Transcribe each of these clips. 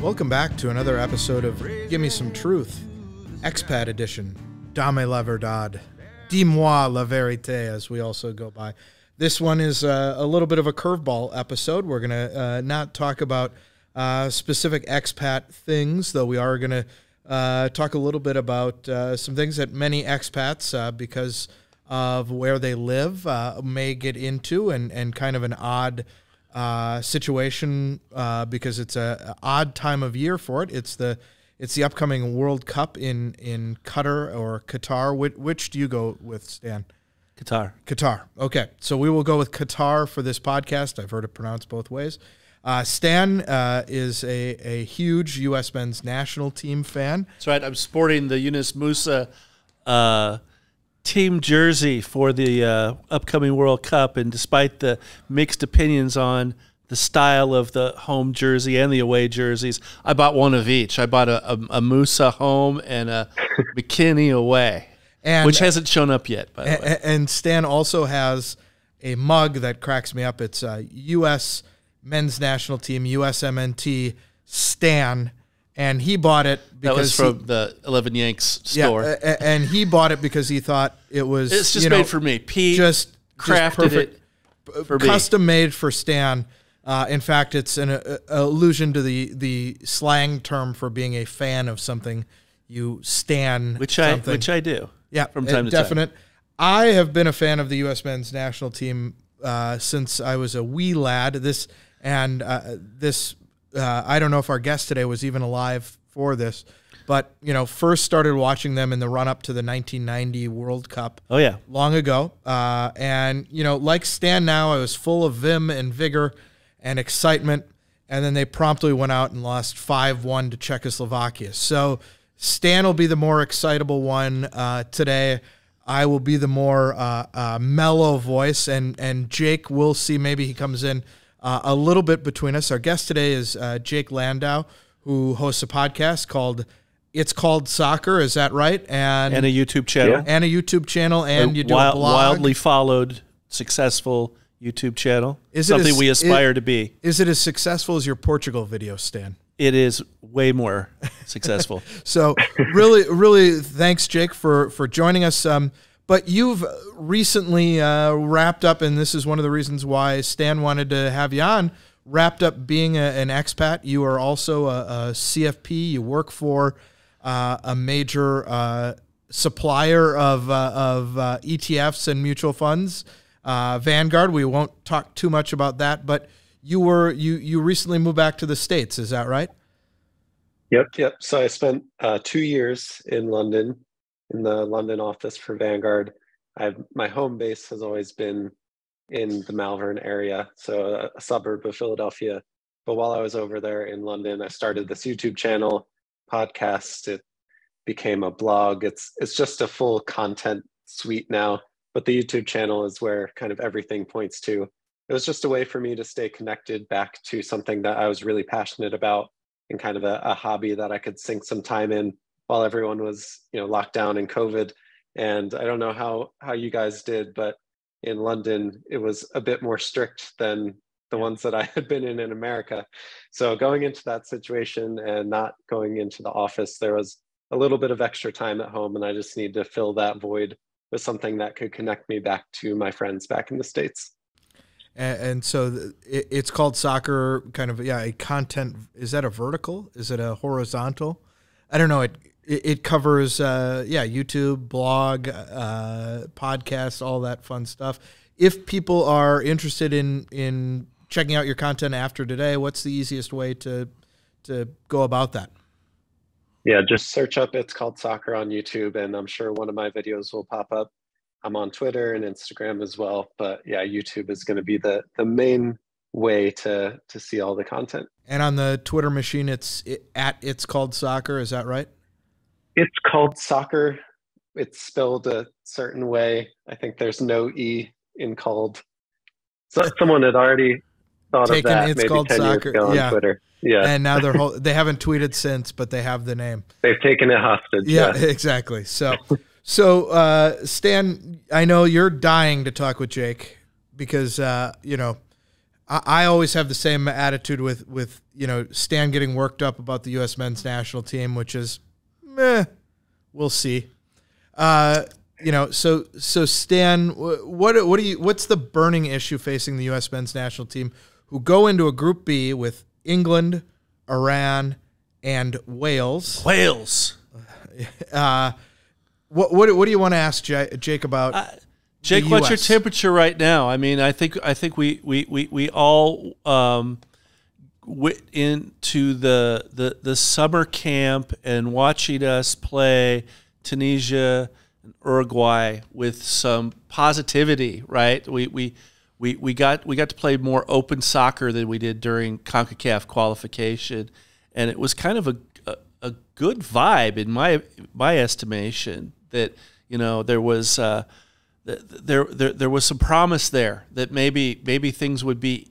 Welcome back to another episode of Give Me Some Truth, Expat Edition. Dame la verdad, dis-moi la vérité, as we also go by. This one is a little bit of a curveball episode. We're going to not talk about specific expat things, though we are going to talk a little bit about some things that many expats, because of where they live, may get into, and kind of an odd situation because it's a odd time of year for it. It's the upcoming World Cup in Qatar or Qatar. Which do you go with, Stan? Qatar. Okay, so we will go with Qatar for this podcast. I've heard it pronounced both ways. Stan is a huge U.S. men's national team fan. That's right. I'm sporting the Yunus Musa team jersey for the upcoming World Cup, and despite the mixed opinions on the style of the home jersey and the away jerseys, I bought one of each. I bought a Musa home and a McKinney away, which hasn't shown up yet, by the way. And Stan also has a mug that cracks me up. It's a U.S. men's national team, USMNT Stan, and he bought it because that was from the 11 Yanks store. Yeah, and he bought it because he thought it was... It's just made for me. Pete just crafted it for me. Custom made for Stan. In fact, it's an allusion to the slang term for being a fan of something. You stan something. Which I do. Yeah, from time to definite. time. I have been a fan of the U.S. men's national team since I was a wee lad. I don't know if our guest today was even alive for this, but first started watching them in the run up to the 1990 World Cup. Oh yeah, long ago. And like Stan now, I was full of vim and vigor and excitement, and then they promptly went out and lost 5-1 to Czechoslovakia. So Stan will be the more excitable one today. I will be the more mellow voice, and Jake, we'll see, maybe he comes in a little bit between us. Our guest today is Jake Landau, who hosts a podcast called It's Called Soccer. Is that right? And a YouTube channel. Yeah. And a YouTube channel, and you do a blog. Wildly followed, successful YouTube channel. Something we aspire to be. Is it as successful as your Portugal video, Stan? It is way more successful. So really thanks, Jake, for joining us. But you've recently wrapped up, and this is one of the reasons why Stan wanted to have you on, wrapped up being an expat. You are also a CFP. You work for a major supplier of ETFs and mutual funds, Vanguard. We won't talk too much about that, but you recently moved back to the States. Is that right? Yep. So I spent 2 years in London, in the London office for Vanguard. My home base has always been in the Malvern area, so a suburb of Philadelphia. But while I was over there in London, I started this YouTube channel, podcast. It became a blog. It's just a full content suite now, but the YouTube channel is where kind of everything points to. It was just a way for me to stay connected back to something that I was really passionate about, and kind of a hobby that I could sink some time in while everyone was, locked down in COVID. And I don't know how you guys did, but in London, it was a bit more strict than the ones that I had been in America. So going into that situation and not going into the office, there was a little bit of extra time at home, and I just need to fill that void with something that could connect me back to my friends back in the States. And so it's called Soccer, kind of, a content. Is that a vertical? Is it a horizontal? I don't know. It covers, YouTube, blog, podcasts, all that fun stuff. If people are interested in checking out your content after today, what's the easiest way to go about that? Yeah, just search up It's Called Soccer on YouTube, and I'm sure one of my videos will pop up. I'm on Twitter and Instagram as well, but yeah, YouTube is going to be the main way to see all the content. And on the Twitter machine, it's Called Soccer. Is that right? It's Called Soccer. It's spelled a certain way. I think there's no E in called. So someone had already thought of that It's maybe Called 10 Soccer. years ago on Twitter. Yeah. And now they haven't tweeted since, but they have the name. They've taken it hostage. Yeah. Exactly. So Stan, I know you're dying to talk with Jake because, I always have the same attitude with Stan getting worked up about the U.S. men's national team, which is, meh, we'll see. So Stan, what's the burning issue facing the U.S. men's national team, who go into a Group B with England, Iran, and Wales? Wales. What do you want to ask Jake about? Jake, what's your temperature right now? I mean, I think we all went into the summer camp and watching us play Tunisia and Uruguay with some positivity, right? We got to play more open soccer than we did during CONCACAF qualification, and it was kind of a good vibe in my estimation. That there was. There was some promise there that maybe things would be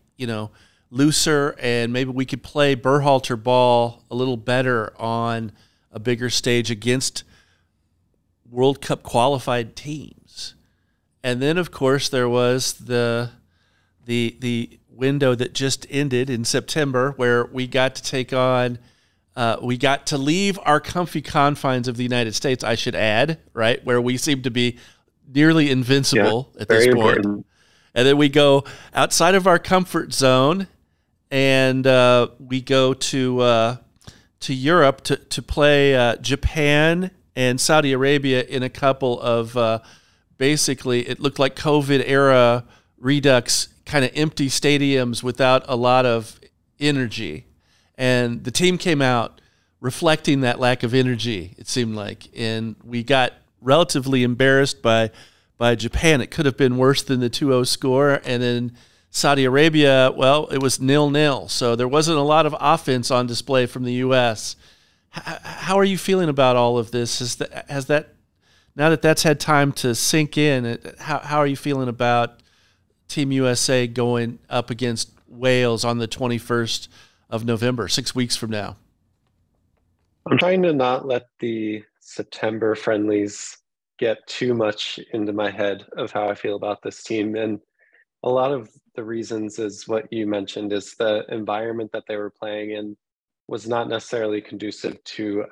looser, and maybe we could play Berhalter ball a little better on a bigger stage against World Cup qualified teams. And then of course there was the window that just ended in September, where we got to take on we got to leave our comfy confines of the United States, I should add, right, where we seem to be nearly invincible at this point. Important. And then we go outside of our comfort zone, and we go to Europe to play Japan and Saudi Arabia in a couple of basically, it looked like COVID era redux kind of empty stadiums without a lot of energy. And the team came out reflecting that lack of energy, it seemed like, and we got relatively embarrassed by Japan. It could have been worse than the 2-0 score. And then Saudi Arabia, well, it was 0-0. So there wasn't a lot of offense on display from the U.S. How are you feeling about all of this? Has that now that that's had time to sink in, how are you feeling about Team USA going up against Wales on the 21st of November, 6 weeks from now? I'm trying to not let the September friendlies get too much into my head of how I feel about this team. And a lot of the reasons is what you mentioned, is the environment that they were playing in was not necessarily conducive to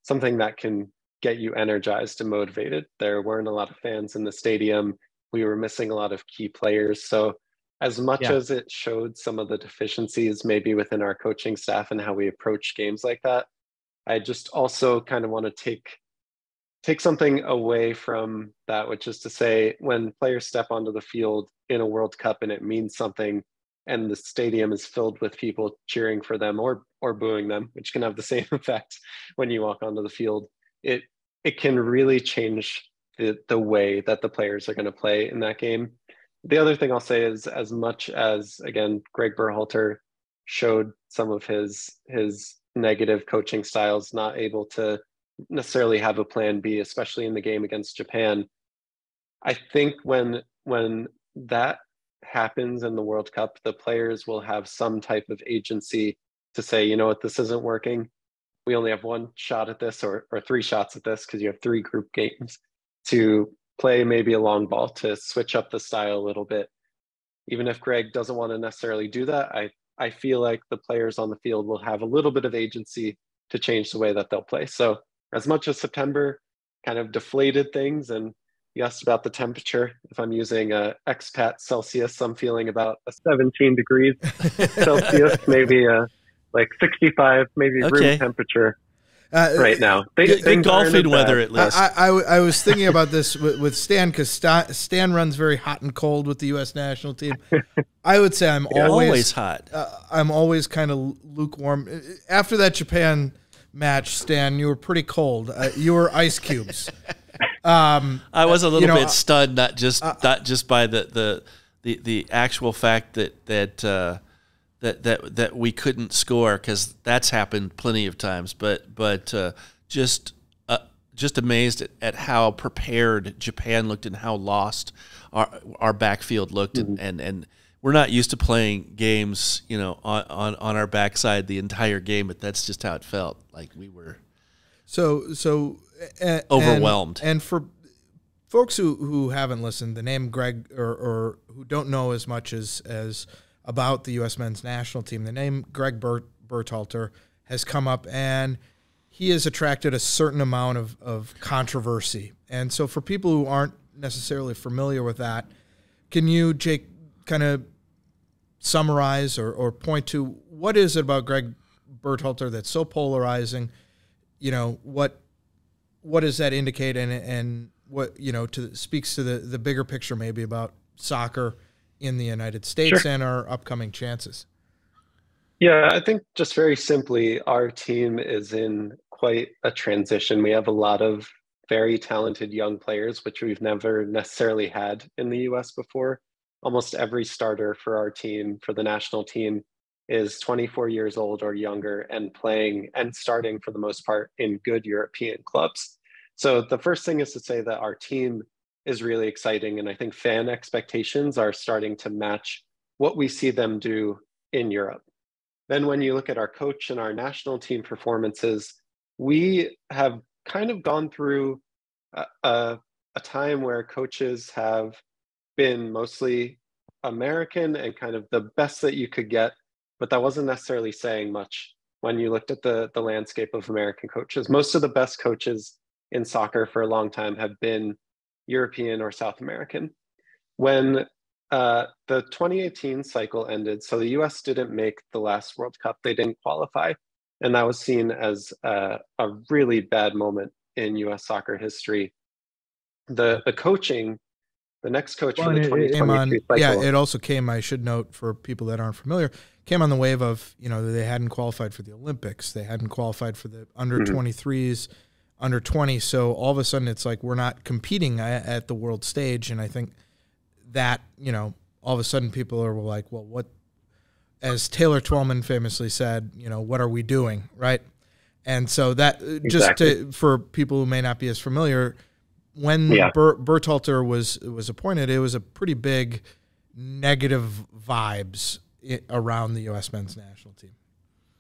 something that can get you energized and motivated. There weren't a lot of fans in the stadium. We were missing a lot of key players. So as much as it showed some of the deficiencies maybe within our coaching staff and how we approach games like that, I just also kind of want to take something away from that, which is to say, when players step onto the field in a World Cup and it means something, and the stadium is filled with people cheering for them or booing them, which can have the same effect when you walk onto the field, it can really change the way that the players are going to play in that game. The other thing I'll say is, as much as, again, Greg Berhalter showed some of his negative coaching styles, not able to necessarily have a plan B, especially in the game against Japan. I think when that happens in the World Cup, the players will have some type of agency to say, you know what, this isn't working. We only have one shot at this, or 3 shots at this, because you have 3 group games, to play maybe a long ball, to switch up the style a little bit. Even if Greg doesn't want to necessarily do that, I feel like the players on the field will have a little bit of agency to change the way that they'll play. So as much as September kind of deflated things, and you asked about the temperature, if I'm using Expat Celsius, I'm feeling about 17 degrees Celsius, maybe like 65, maybe room temperature right now. Good golfing weather, at least. I was thinking about this with Stan, because Stan runs very hot and cold with the U.S. national team. I would say I'm always hot. I'm always kind of lukewarm. After that Japan match, Stan, you were pretty cold. You were ice cubes. I was a little bit stunned, not just by the actual fact that we couldn't score, because that's happened plenty of times, but just amazed at how prepared Japan looked and how lost our backfield looked, and we're not used to playing games, on our backside the entire game, but that's just how it felt. Like we were overwhelmed. And for folks who haven't listened, the name Greg, or who don't know as much as about the U.S. men's national team. The name Greg Berhalter has come up, and he has attracted a certain amount of controversy. And so for people who aren't necessarily familiar with that, can you, Jake, kind of summarize or point to what is it about Greg Berhalter that's so polarizing? You know, what does that indicate, and what, you know, speaks to the bigger picture maybe about soccer in the United States Sure. and our upcoming chances? Yeah, I think just very simply, our team is in quite a transition. We have a lot of very talented young players, which we've never necessarily had in the US before. Almost every starter for our team, for the national team, is 24 years old or younger and playing and starting for the most part in good European clubs. So the first thing is to say that our team is really exciting. And I think fan expectations are starting to match what we see them do in Europe. Then when you look at our coach and our national team performances, we have kind of gone through a time where coaches have been mostly American and kind of the best that you could get, but that wasn't necessarily saying much when you looked at the landscape of American coaches. Most of the best coaches in soccer for a long time have been European or South American. When the 2018 cycle ended, so the US didn't make the last World Cup, they didn't qualify, and that was seen as a really bad moment in US soccer history. The coaching, the next coach for the 2022 cycle. Yeah, it also came, I should note for people that aren't familiar, came on the wave of, you know, they hadn't qualified for the Olympics. They hadn't qualified for the under 23s, under 20. So all of a sudden it's like we're not competing at the world stage. And I think that, you know, all of a sudden people are like, well, what, as Taylor Twellman famously said, you know, what are we doing, right? And so that, Exactly. for people who may not be as familiar, when Berhalter was appointed, it was a pretty big negative vibes around the U.S. men's national team.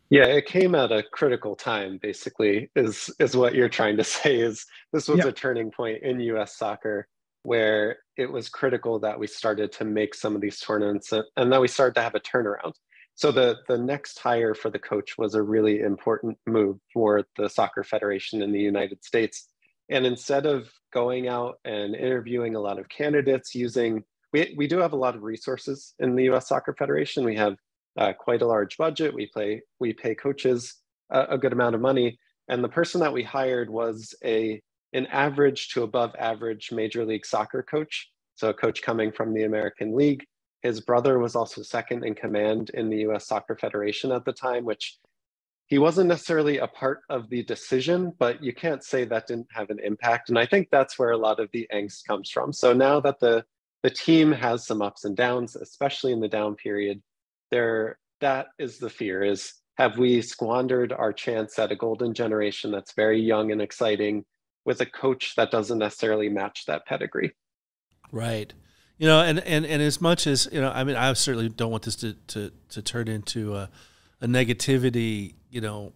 Yeah, it came at a critical time, basically, is what you're trying to say. Is this was a turning point in U.S. soccer where it was critical that we started to make some of these tournaments and that we started to have a turnaround. So the next hire for the coach was a really important move for the Soccer Federation in the United States. And instead of going out and interviewing a lot of candidates using, we do have a lot of resources in the US Soccer Federation. We have quite a large budget. We pay coaches a good amount of money. And the person that we hired was an average to above average Major League Soccer coach. So a coach coming from the American League. His brother was also second in command in the US Soccer Federation at the time, which he wasn't necessarily a part of the decision, but you can't say that didn't have an impact. And I think that's where a lot of the angst comes from. So now that the team has some ups and downs, especially in the down period, that is the fear, is have we squandered our chance at a golden generation that's very young and exciting with a coach that doesn't necessarily match that pedigree? Right. You know, and as much as, you know, I mean, I certainly don't want this to turn into a negativity, you know,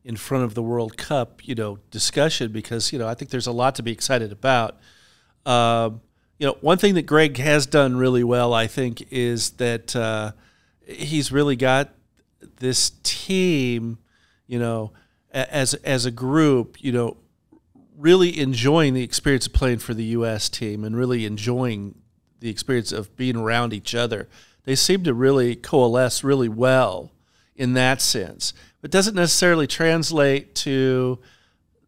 in front of the World Cup, you know, discussion, because, you know, I think there's a lot to be excited about. You know, one thing that Greg has done really well, I think, is that he's really got this team, you know, as a group, you know, really enjoying the experience of playing for the U.S. team and really enjoying the experience of being around each other. They seem to really coalesce really well in that sense. It doesn't necessarily translate to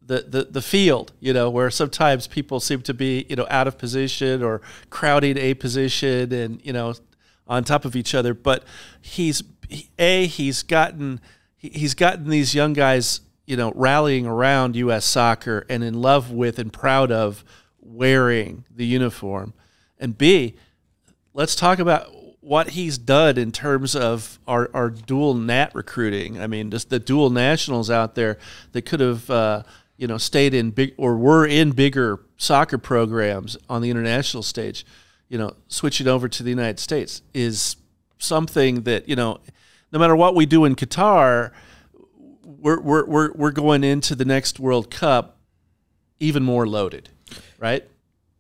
the field, you know, where sometimes people seem to be, you know, out of position or crowding a position and, you know, on top of each other. But he's gotten these young guys, you know, rallying around U.S. soccer and in love with and proud of wearing the uniform. And B, let's talk about what he's done in terms of our dual nat recruiting. I mean, just the dual nationals out there that could have, you know, stayed in big or were in bigger soccer programs on the international stage, you know, switching over to the United States is something that, you know, no matter what we do in Qatar, we're going into the next World Cup even more loaded, right?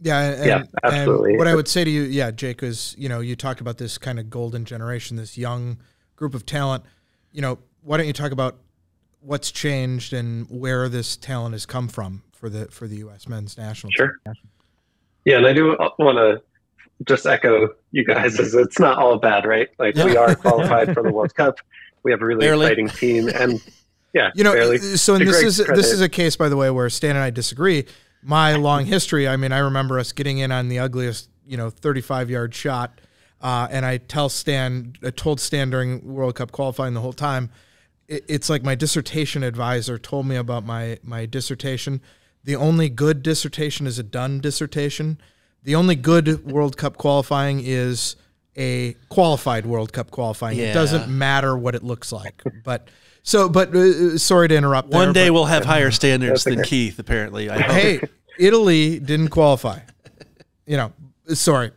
Yeah, absolutely. And what I would say to you, yeah, Jake, is, you talked about this kind of golden generation, this young group of talent. Why don't you talk about what's changed and where this talent has come from for the U.S. men's national team? Sure. Yeah, and I do want to just echo you guys, as it's not all bad, right? Like, we are qualified for the World Cup. We have a really exciting team, and barely. So and this is a case, by the way, where Stan and I disagree. My long history, I mean, I remember us getting in on the ugliest, 35-yard shot, and I told Stan during World Cup qualifying the whole time, it's like my dissertation advisor told me about my dissertation. The only good dissertation is a done dissertation. The only good World Cup qualifying is a qualified World Cup qualifying. Yeah. It doesn't matter what it looks like. But sorry to interrupt. One day we'll have higher standards than Keith, apparently. I hope. Hey, Italy didn't qualify. Sorry.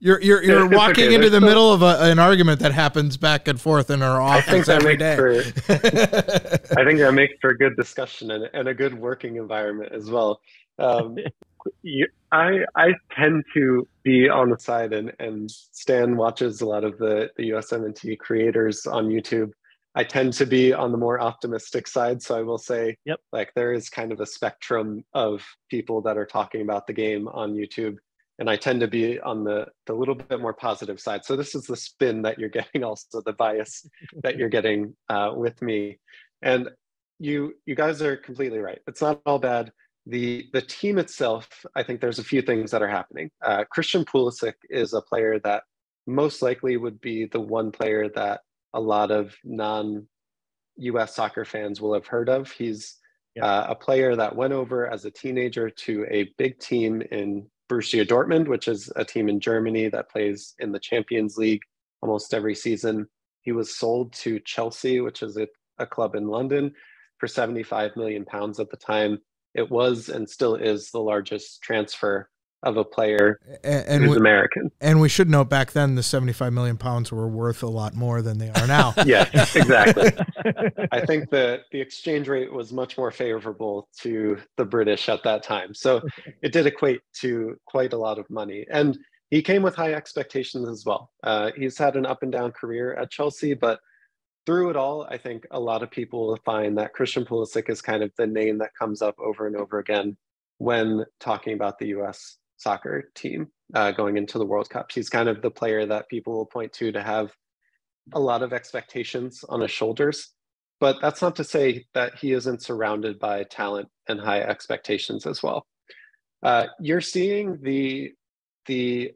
You're walking into the middle of an argument that happens back and forth in our office every day. I think that makes for a good discussion and a good working environment as well. I tend to be on the side, and Stan watches a lot of the USMNT creators on YouTube. I tend to be on the more optimistic side. So I will say, like, there is kind of a spectrum of people that are talking about the game on YouTube. And I tend to be on the little bit more positive side. So this is the spin that you're getting, also the bias that you're getting with me. And you guys are completely right. It's not all bad. The team itself, I think there's a few things that are happening. Christian Pulisic is a player that most likely would be the one player that a lot of non-US soccer fans will have heard of. He's a player that went over as a teenager to a big team in Borussia Dortmund, which is a team in Germany that plays in the Champions League almost every season. He was sold to Chelsea, which is a club in London, for £75 million at the time. It was and still is the largest transfer of a player who's American. And we should note, back then the £75 million were worth a lot more than they are now. Yeah, exactly. I think the exchange rate was much more favorable to the British at that time. So it did equate to quite a lot of money. And he came with high expectations as well. He's had an up and down career at Chelsea, but through it all, I think a lot of people will find that Christian Pulisic is kind of the name that comes up over and over again when talking about the US soccer team going into the World Cup. He's kind of the player that people will point to have a lot of expectations on his shoulders. But that's not to say that he isn't surrounded by talent and high expectations as well. You're seeing the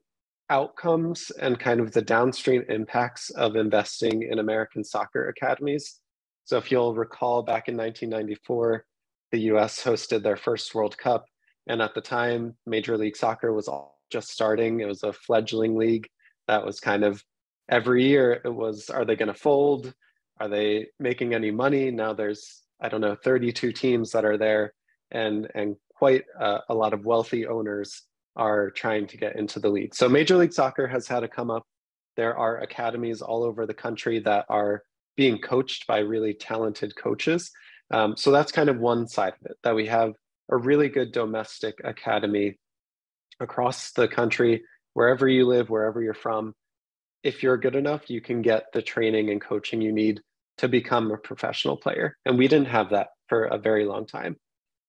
outcomes and kind of the downstream impacts of investing in American soccer academies. So if you'll recall, back in 1994, the US hosted their first World Cup. And at the time, Major League Soccer was just starting. It was a fledgling league that was kind of, every year it was, are they going to fold? Are they making any money? Now there's, 32 teams that are there, and quite a lot of wealthy owners are trying to get into the league. So Major League Soccer has had to come up. There are academies all over the country that are being coached by really talented coaches. So that's kind of one side of it, that we have a really good domestic academy across the country. Wherever you live, wherever you're from, if you're good enough, you can get the training and coaching you need to become a professional player. And we didn't have that for a very long time.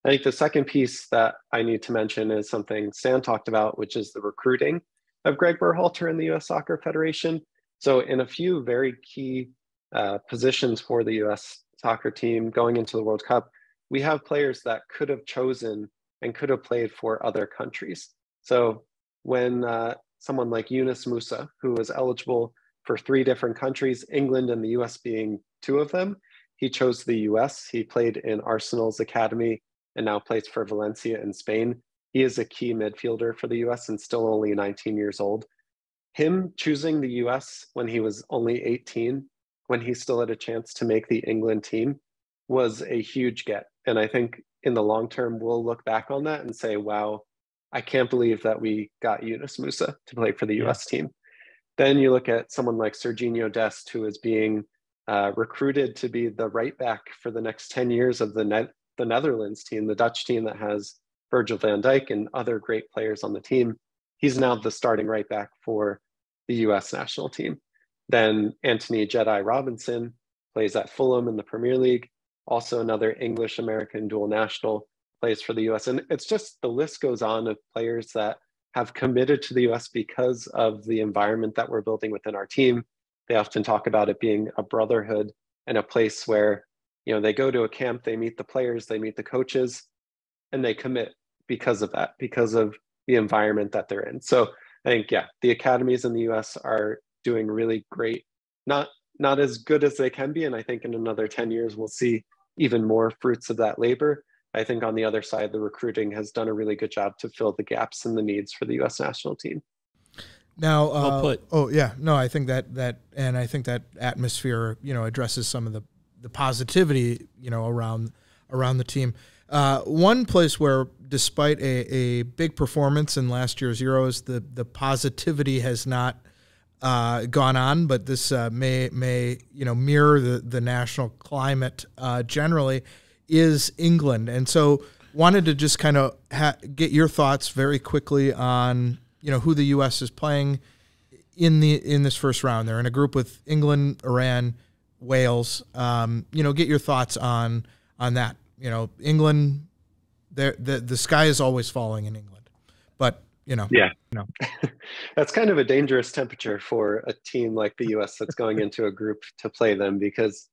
I think the second piece that I need to mention is something Stan talked about, which is the recruiting of Greg Berhalter in the U.S. Soccer Federation. So in a few very key positions for the U.S. soccer team going into the World Cup, we have players that could have chosen and could have played for other countries. So when someone like Yunus Musa, who was eligible for 3 different countries, England and the US being 2 of them, he chose the US. He played in Arsenal's academy and now plays for Valencia in Spain. He is a key midfielder for the US and still only 19 years old. Him choosing the US when he was only 18, when he still had a chance to make the England team, was a huge get. And I think in the long term, we'll look back on that and say, wow, I can't believe that we got Yunus Musa to play for the US team. Then you look at someone like Serginho Dest, who is being recruited to be the right back for the next 10 years of the Netherlands team, the Dutch team that has Virgil van Dijk and other great players on the team. He's now the starting right back for the US national team. Then Anthony Jedi Robinson plays at Fulham in the Premier League, also another English-American dual national, plays for the US. And it's just, the list goes on of players that have committed to the US because of the environment that we're building within our team. They often talk about it being a brotherhood and a place where, you know, they go to a camp, they meet the players, they meet the coaches, and they commit because of that, because of the environment that they're in. So I think, yeah, the academies in the US are doing really great, not as good as they can be. And I think in another 10 years, we'll see even more fruits of that labor. I think on the other side, the recruiting has done a really good job to fill the gaps and the needs for the U.S. national team. Now, well put. Oh yeah, no, I think that and I think that atmosphere, you know, addresses some of the positivity, you know, around the team. One place where, despite a big performance in last year's Euros, the positivity has not gone on, but this may you know, mirror the national climate generally, is England. And so wanted to just kind of get your thoughts very quickly on, you know, who the U.S. is playing in this first round. They're in a group with England, Iran, Wales. You know, get your thoughts on that. You know, England, the sky is always falling in England, but you know, yeah, that's kind of a dangerous temperature for a team like the U.S. that's going into a group to play them, because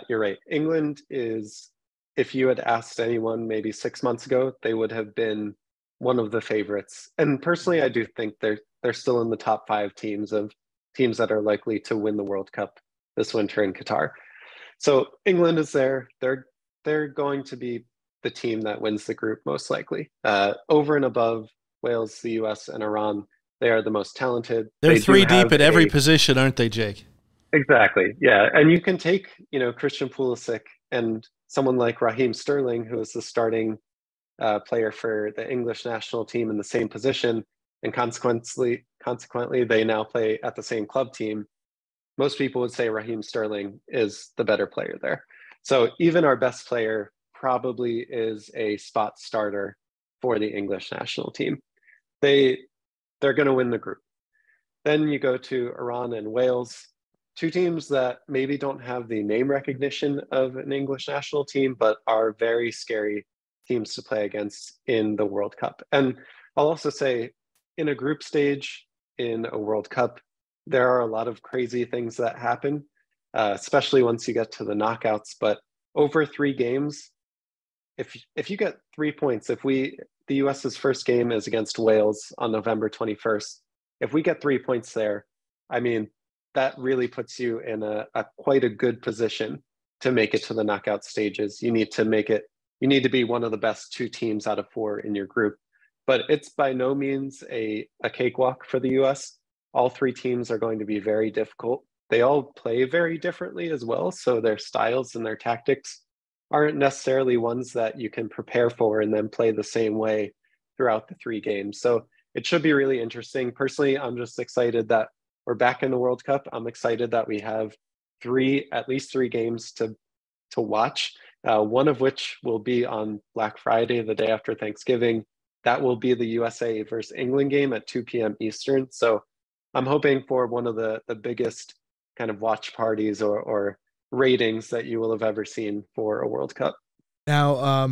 you're right. England is, if you had asked anyone maybe 6 months ago, they would have been one of the favorites. And personally, I do think they're still in the top 5 teams of teams that are likely to win the World Cup this winter in Qatar. So England is there. They're going to be the team that wins the group most likely. Over and above Wales, the US, and Iran, they are the most talented. They're 3 deep at every position, aren't they, Jake? Exactly. Yeah. And you can take, you know, Christian Pulisic and someone like Raheem Sterling, who is the starting player for the English national team in the same position, and consequently, they now play at the same club team. Most people would say Raheem Sterling is the better player there. So even our best player probably is a spot starter for the English national team. They're going to win the group. Then you go to Iran and Wales, 2 teams that maybe don't have the name recognition of an English national team, but are very scary teams to play against in the World Cup. And I'll also say, in a group stage in a World Cup, there are a lot of crazy things that happen, especially once you get to the knockouts. But over 3 games, if you get 3 points, the US's first game is against Wales on November 21st. If we get 3 points there, I mean, that really puts you in a quite a good position to make it to the knockout stages. You need to be one of the best 2 teams out of 4 in your group. But it's by no means a cakewalk for the US. All 3 teams are going to be very difficult. They all play very differently as well, so their styles and their tactics aren't necessarily ones that you can prepare for and then play the same way throughout the 3 games. So it should be really interesting. Personally, I'm just excited that we're back in the World Cup. I'm excited that we have at least 3 games to watch, one of which will be on Black Friday, the day after Thanksgiving. That will be the USA versus England game at 2 p.m. Eastern. So I'm hoping for one of the biggest kind of watch parties or ratings that you will have ever seen for a World Cup. Now,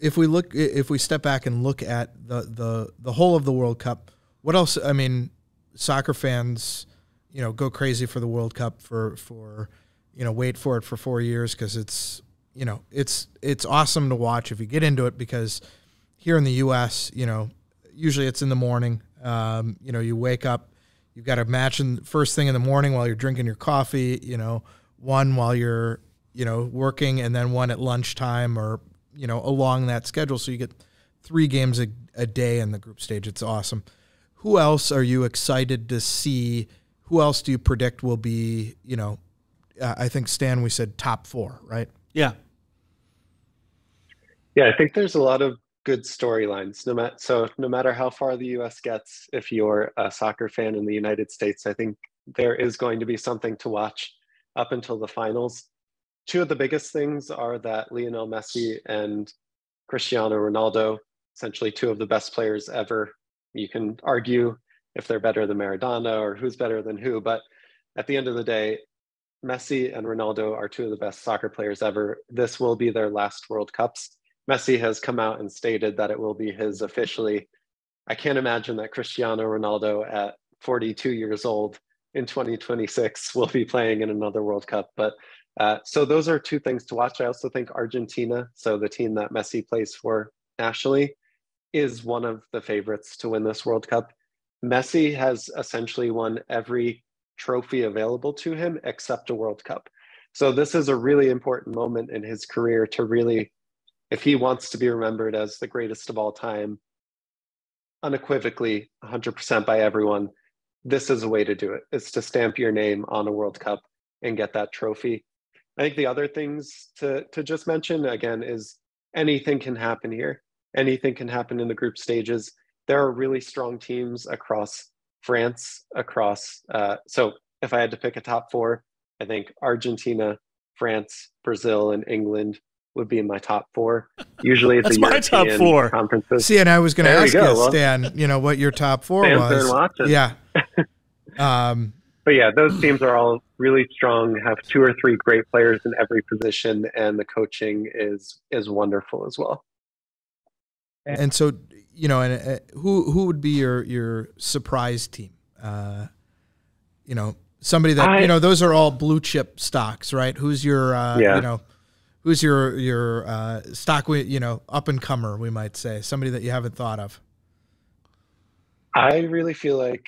if we step back and look at the whole of the World Cup, what else? I mean, soccer fans, you know, go crazy for the World Cup for you know, wait for it for 4 years, because it's, you know, it's awesome to watch if you get into it, because here in the U.S., you know, usually it's in the morning. You know, you wake up, you've got a match first thing in the morning while you're drinking your coffee, you know, one while you're, you know, working, and then one at lunchtime, or, you know, along that schedule. So you get 3 games a day in the group stage. It's awesome. Who else are you excited to see? Who else do you predict will be, you know, I think, Stan, we said top 4, right? Yeah. Yeah, I think there's a lot of good storylines. No matter how far the US gets, if you're a soccer fan in the United States, I think there is going to be something to watch up until the finals. 2 of the biggest things are that Lionel Messi and Cristiano Ronaldo essentially two of the best players ever. You can argue if they're better than Maradona or who's better than who, but at the end of the day, Messi and Ronaldo are two of the best soccer players ever. This will be their last World Cups. Messi has come out and stated that it will be his officially. I can't imagine that Cristiano Ronaldo at 42 years old in 2026 will be playing in another World Cup. But so those are two things to watch. I also think Argentina, so the team that Messi plays for nationally, is one of the favorites to win this World Cup. Messi has essentially won every trophy available to him except a World Cup. So this is a really important moment in his career to really, if he wants to be remembered as the greatest of all time, unequivocally 100% by everyone, this is a way to do it. It's to stamp your name on a World Cup and get that trophy. I think the other things to just mention again is anything can happen here. Anything can happen in the group stages. There are really strong teams across France, so if I had to pick a top four, I think Argentina, France, Brazil, and England would be in my top four. Usually it's my top four conferences. See, and I was going to ask you, Stan, what your top four was. Yeah. But yeah, those teams are all really strong, have two or three great players in every position, and the coaching is wonderful as well. And so, who would be your surprise team? Somebody that those are all blue chip stocks, right? Who's your who's your stock? Up and comer, we might say, somebody that you haven't thought of. I really feel like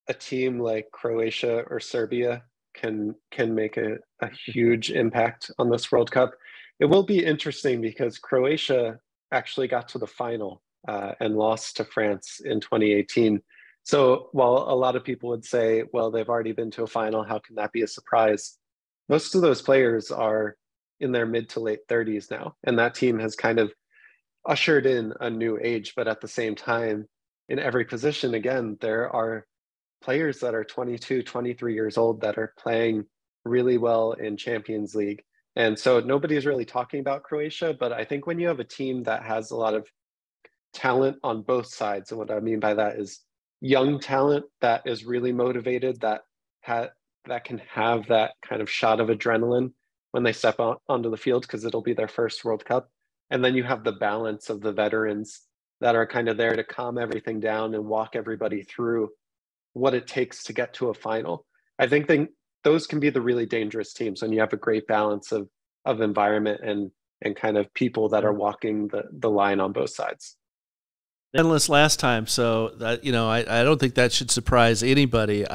a team like Croatia or Serbia can make a huge impact on this World Cup. It will be interesting because Croatia actually got to the final and lost to France in 2018. So while a lot of people would say, well, they've already been to a final, how can that be a surprise? Most of those players are in their mid to late 30s now. And that team has kind of ushered in a new age. But at the same time, in every position, again, there are players that are 22, 23 years old that are playing really well in Champions League. And so nobody's really talking about Croatia, but I think when you have a team that has a lot of talent on both sides, and what I mean by that is young talent that is really motivated, that can have that kind of shot of adrenaline when they step out onto the field because it'll be their first World Cup. And then you have the balance of the veterans that are kind of there to calm everything down and walk everybody through what it takes to get to a final. I think those can be the really dangerous teams when you have a great balance of environment and kind of people that are walking the line on both sides. Endless last time, so that, I don't think that should surprise anybody.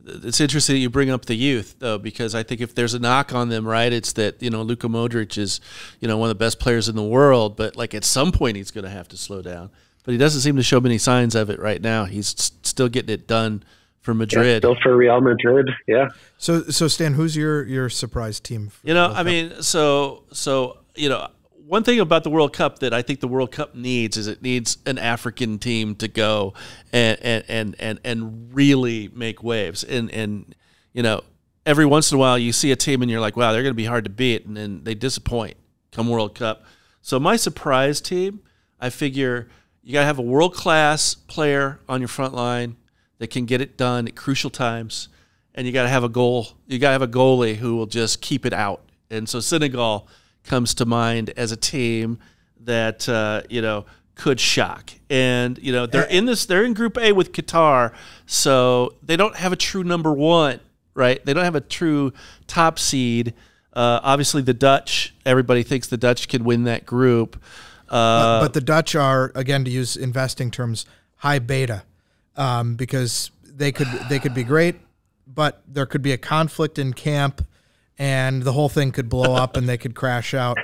It's interesting that you bring up the youth, though, because I think if there's a knock on them, right, it's that Luka Modric is one of the best players in the world, but like at some point he's going to have to slow down. But he doesn't seem to show many signs of it right now. He's still getting it done for Madrid. Yeah, still for Real Madrid, yeah. So Stan, who's your surprise team? One thing about the World Cup that I think the World Cup needs is it needs an African team to go and really make waves. And every once in a while you see a team and you're like, wow, they're going to be hard to beat, and then they disappoint come World Cup. So my surprise team, I figure you got to have a world-class player on your front line that can get it done at crucial times, and you got to have a goal. You got to have a goalie who will just keep it out. And so Senegal comes to mind as a team that could shock. And they're in Group A with Qatar, so they don't have a true number one, right? They don't have a true top seed. Obviously, the Dutch. Everybody thinks the Dutch can win that group. But the Dutch are, again, to use investing terms, high beta, because they could be great, but there could be a conflict in camp, and the whole thing could blow up, and they could crash out.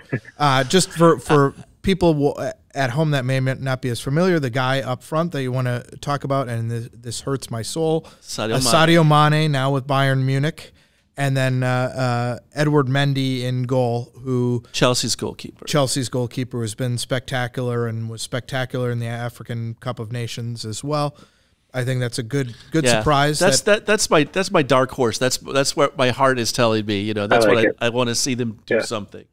Just for people at home that may not be as familiar, the guy up front that you want to talk about, and this hurts my soul, Sadio Mane, now with Bayern Munich. And then Edward Mendy in goal, who Chelsea's goalkeeper has been spectacular and was spectacular in the African Cup of Nations as well. I think that's a good surprise. That's my dark horse. That's what my heart is telling me. That's what I want to see them do something.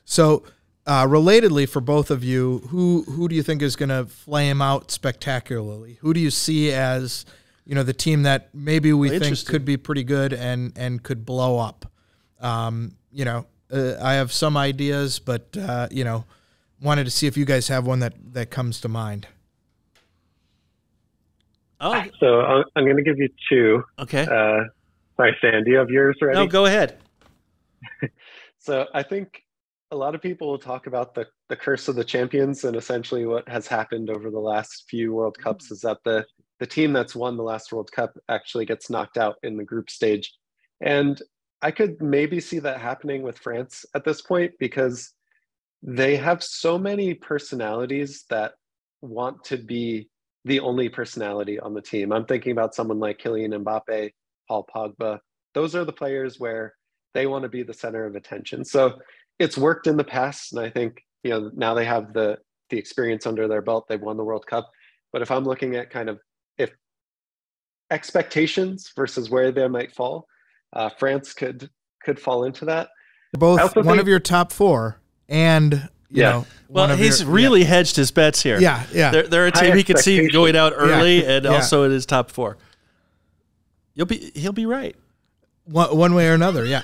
So relatedly, for both of you, who do you think is going to flame out spectacularly? Who do you see as, the team that maybe we think could be pretty good and could blow up? I have some ideas, but, wanted to see if you guys have one that comes to mind. Oh, so I'm going to give you two. Okay. Sorry, Stan, do you have yours ready? No, go ahead. So I think a lot of people will talk about the curse of the champions, and essentially what has happened over the last few World Cups is that the team that's won the last World Cup actually gets knocked out in the group stage. And I could maybe see that happening with France at this point, because they have so many personalities that want to be the only personality on the team. I'm thinking about someone like Kylian Mbappe, Paul Pogba. Those are the players where they want to be the center of attention. So it's worked in the past, and I think now they have the experience under their belt. They've won the World Cup. But if I'm looking at kind of if expectations versus where they might fall, France could fall into that. Both one of your top four, and well, he's really hedged his bets here. Yeah. They're a team he could see going out early, and also in his top four. He'll be right. One way or another, yeah.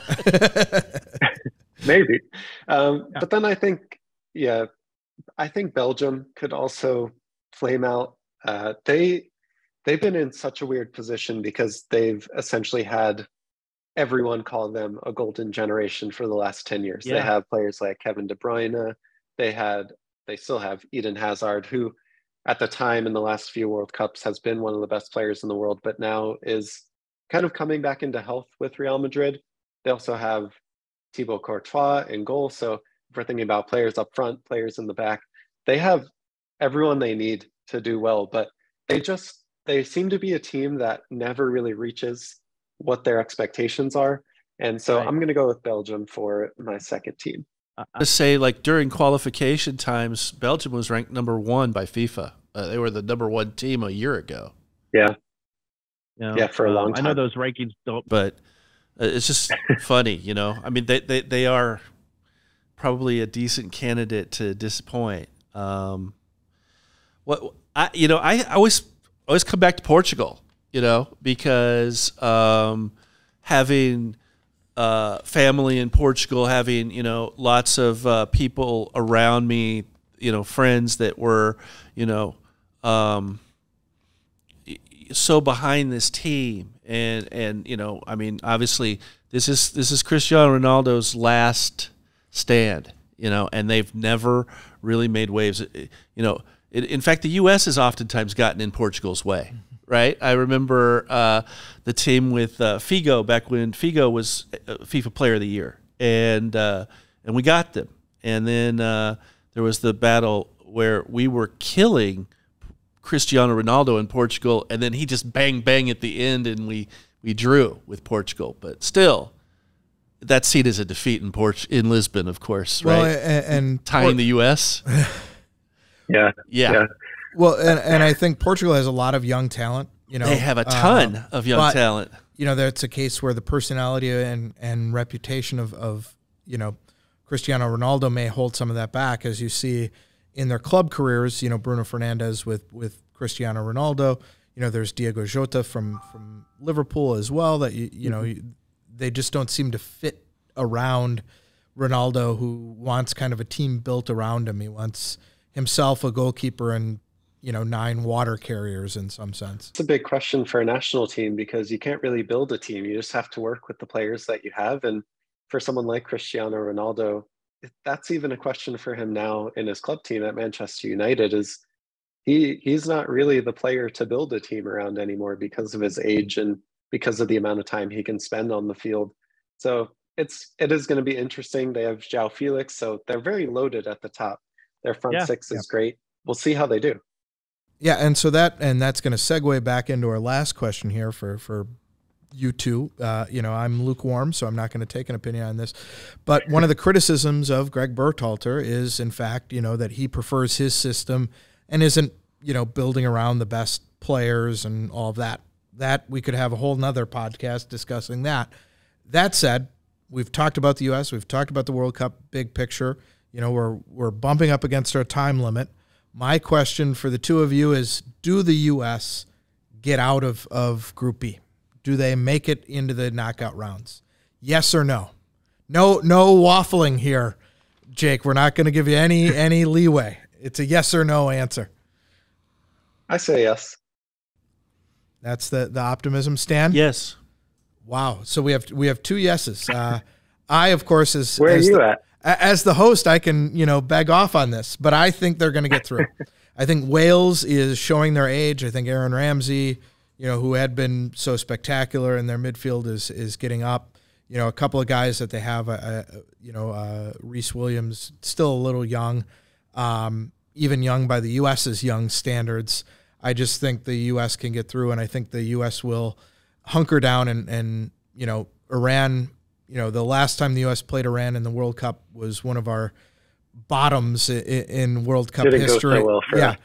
Maybe. But then I think Belgium could also flame out. They've been in such a weird position because they've essentially had everyone call them a golden generation for the last 10 years. Yeah. They have players like Kevin De Bruyne. They still have Eden Hazard, who at the time in the last few World Cups has been one of the best players in the world, but now is kind of coming back into health with Real Madrid. They also have Thibaut Courtois in goal. So if we're thinking about players up front, players in the back, they have everyone they need to do well, but they seem to be a team that never really reaches what their expectations are. And so I'm going to go with Belgium for my second team. I say, like, during qualification times, Belgium was ranked number 1 by FIFA. They were the number 1 team a year ago. Yeah. Yeah, for a long time. I know those rankings don't, but it's just funny, I mean, they are probably a decent candidate to disappoint. I always come back to Portugal, because having family in Portugal, having lots of people around me, friends that were so behind this team, and I mean, obviously this is Cristiano Ronaldo's last stand, and they've never really made waves. In fact, the U.S. has oftentimes gotten in Portugal's way, right? I remember the team with Figo back when Figo was FIFA Player of the Year, and we got them. And then there was the battle where we were killing Cristiano Ronaldo in Portugal, and then he just bang at the end, and we drew with Portugal. But still, that's seen as a defeat in Lisbon, of course, right? Well, and tying the U.S. Yeah. Well, and I think Portugal has a lot of young talent. They have a ton of young talent. That's a case where the personality and reputation of Cristiano Ronaldo may hold some of that back, as you see in their club careers. Bruno Fernandes with Cristiano Ronaldo. There's Diego Jota from Liverpool as well. That they just don't seem to fit around Ronaldo, who wants kind of a team built around him. He wants himself a goalkeeper and 9 water carriers in some sense. It's a big question for a national team, because you can't really build a team. You just have to work with the players that you have. And for someone like Cristiano Ronaldo, that's even a question for him now in his club team at Manchester United. Is he's not really the player to build a team around anymore because of his age and because of the amount of time he can spend on the field. So it is going to be interesting. They have João Felix, so they're very loaded at the top. Their front six is great. We'll see how they do. Yeah, and so that's going to segue back into our last question here for you two. I'm lukewarm, so I'm not going to take an opinion on this. But one of the criticisms of Greg Berhalter is, in fact, that he prefers his system and isn't, building around the best players and all of that. That we could have a whole nother podcast discussing that. That said, we've talked about the U.S., we've talked about the World Cup big picture. we're bumping up against our time limit. My question for the two of you is, do the U.S. get out of Group B? Do they make it into the knockout rounds? Yes or no? No waffling here, Jake. We're not going to give you any leeway. It's a yes or no answer. I say yes. That's the optimism, Stan? Yes. Wow. So we have two yeses. I, of course, Where are you at? As the host, I can, beg off on this, but I think they're going to get through. I think Wales is showing their age. I think Aaron Ramsey, who had been so spectacular in their midfield, is getting up. A couple of guys that they have, Reece Williams, still a little young, even young by the U.S.'s young standards. I just think the U.S. can get through, and I think the U.S. will hunker down and Iran. The last time the U.S. played Iran in the World Cup was one of our bottoms in World Cup history. Go so well for us.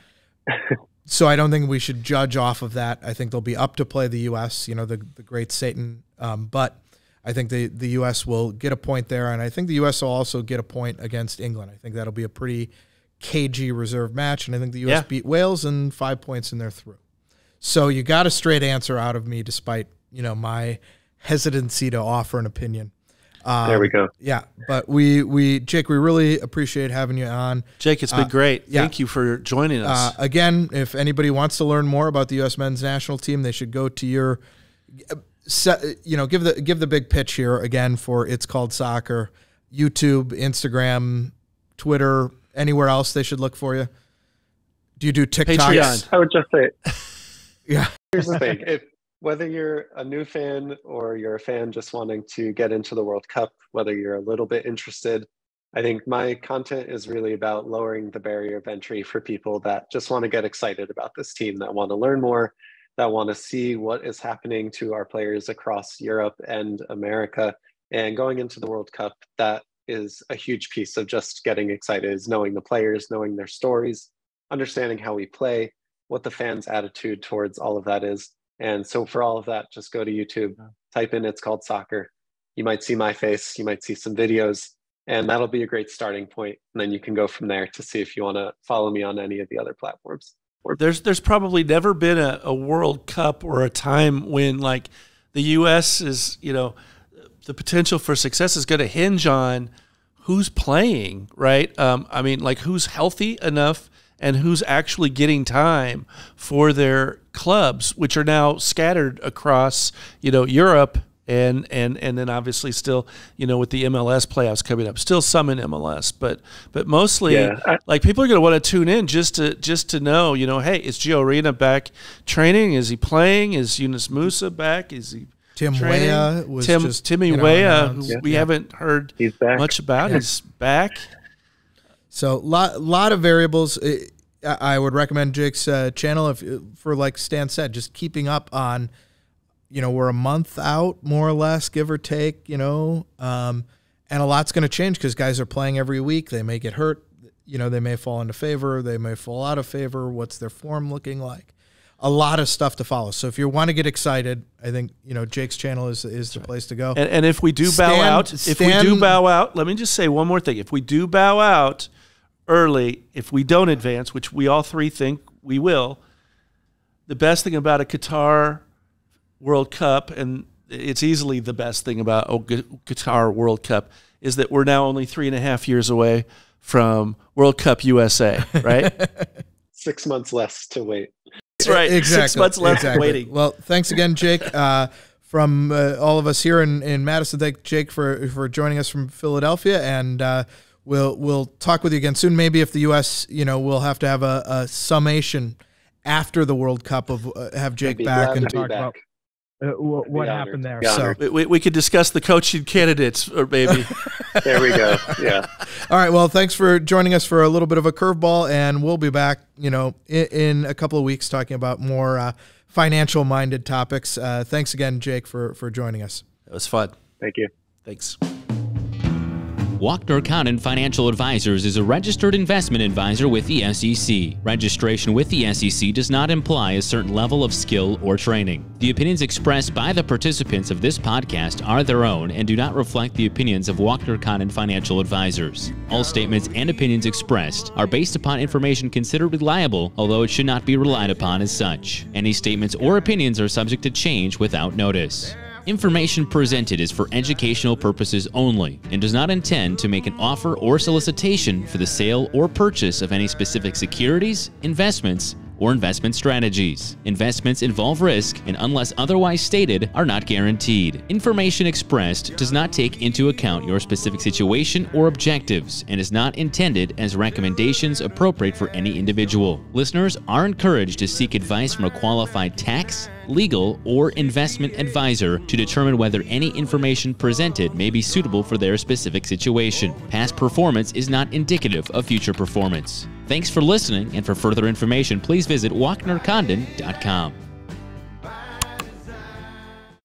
So I don't think we should judge off of that. I think they'll be up to play the U.S., the great Satan. But I think the U.S. will get a point there, and I think the U.S. will also get a point against England. I think that'll be a pretty cagey reserve match, and I think the U.S. beat Wales, and 5 points, and they're through. So you got a straight answer out of me, despite my hesitancy to offer an opinion. There we go. Yeah, but Jake, we really appreciate having you on. Jake, it's been great. Thank you for joining us. Again, if anybody wants to learn more about the U.S. men's national team, they should go to your, give the big pitch here again for It's Called Soccer, YouTube, Instagram, Twitter, anywhere else they should look for you. Do you do TikTok? Patreon. I would just say, yeah. Here's the thing. Whether you're a new fan or you're a fan just wanting to get into the World Cup, whether you're a little bit interested, I think my content is really about lowering the barrier of entry for people that just want to get excited about this team, that want to learn more, that want to see what is happening to our players across Europe and America. And going into the World Cup, that is a huge piece of just getting excited, is knowing the players, knowing their stories, understanding how we play, what the fans' attitude towards all of that is. And so for all of that, just go to YouTube, type in It's Called Soccer. You might see my face, you might see some videos, and that'll be a great starting point. And then you can go from there to see if you want to follow me on any of the other platforms. There's probably never been a World Cup or a time when like the U.S. is, the potential for success is going to hinge on who's playing, right? I mean, like who's healthy enough and who's actually getting time for their clubs, which are now scattered across, Europe and then obviously still, with the MLS playoffs coming up, still some in MLS, but mostly like people are going to want to tune in just to know, hey, is Gio Reyna back training? Is he playing? Is Yunus Musa back? Is he Tim Weah was Timmy Weah, who we haven't heard much about. He's back. So lot of variables. I would recommend Jake's channel for like Stan said, just keeping up on, we're a month out more or less, give or take, and a lot's going to change because guys are playing every week. They may get hurt, they may fall into favor, they may fall out of favor. What's their form looking like? A lot of stuff to follow. So if you want to get excited, I think Jake's channel is the place to go. And if we do bow out, let me just say one more thing. If we do bow out early, if we don't advance, which we all three think we will, the best thing about a Qatar World Cup, and it's easily the best thing about Qatar World Cup, is that we're now only 3.5 years away from World Cup USA, right? 6 months less to wait. That's right. Exactly. 6 months left waiting. Well, thanks again, Jake. From all of us here in Madison, thank Jake for joining us from Philadelphia, and we'll talk with you again soon. Maybe if the U.S., we'll have to have a summation after the World Cup of have Jake back and talk about what happened there. So we could discuss the coaching candidates, or maybe. There we go. Yeah. All right. Well, thanks for joining us for a little bit of a curveball, and we'll be back, in a couple of weeks talking about more financial-minded topics. Thanks again, Jake, for joining us. It was fun. Thank you. Thanks. Walkner Condon Financial Advisors is a registered investment advisor with the SEC. Registration with the SEC does not imply a certain level of skill or training. The opinions expressed by the participants of this podcast are their own and do not reflect the opinions of Walkner Condon Financial Advisors. All statements and opinions expressed are based upon information considered reliable, although it should not be relied upon as such. Any statements or opinions are subject to change without notice. Information presented is for educational purposes only and does not intend to make an offer or solicitation for the sale or purchase of any specific securities, investments, or investment strategies. Investments involve risk and, unless otherwise stated, are not guaranteed. Information expressed does not take into account your specific situation or objectives and is not intended as recommendations appropriate for any individual. Listeners are encouraged to seek advice from a qualified tax, legal, or investment advisor to determine whether any information presented may be suitable for their specific situation. Past performance is not indicative of future performance. Thanks for listening, and for further information, please visit WalknerCondon.com.